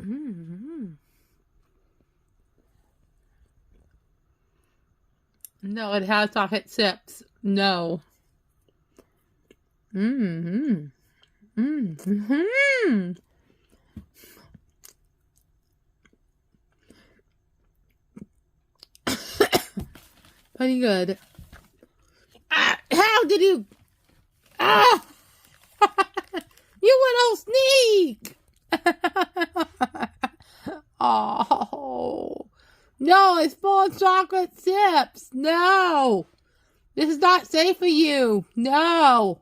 Mm-hmm. No, it has chocolate chips. No. Mm-hmm. Mm-hmm. Pretty good. Ah, how did you? Ah! You little sneak! Oh. No, it's full of chocolate chips. No. This is not safe for you. No.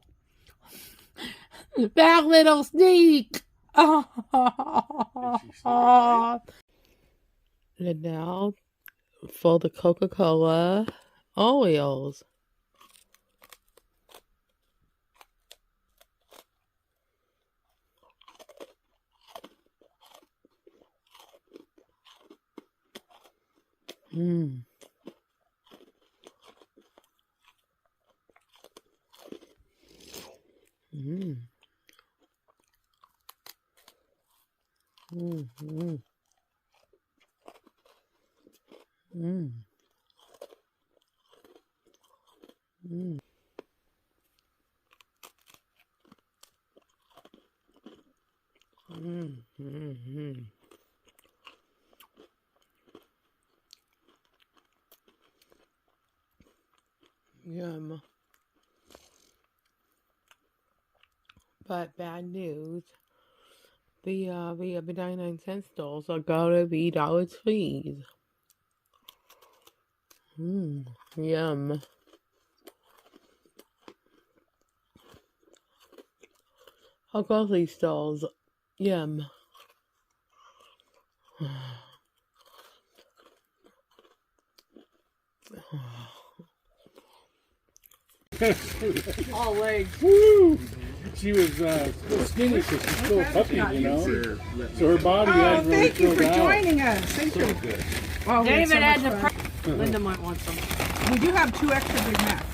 Bad little sneak. And now for the Coca-Cola Oreos. Mmm. Mmm. Mmm. Mmm. Mmm. Mmm. Mmm. Mmm. Yum. But bad news. The 99-cent stores are gonna be Dollar Trees. Yum. Our grocery stores. Yum. All legs. Woo! She was still skinny because she's still a puppy, you know? So her body had really thank you for filled out. joining us. Thank you. Good. Oh, we had so David had much the fun. Linda might want some. We do have 2 extra Big Macs.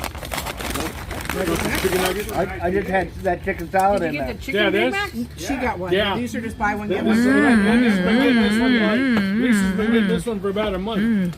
Chicken nuggets? I just had that chicken salad Did in you get there. the chicken Big Mac? She got one. Yeah. These are just buy one, get Lisa's one. been getting this one for about a month.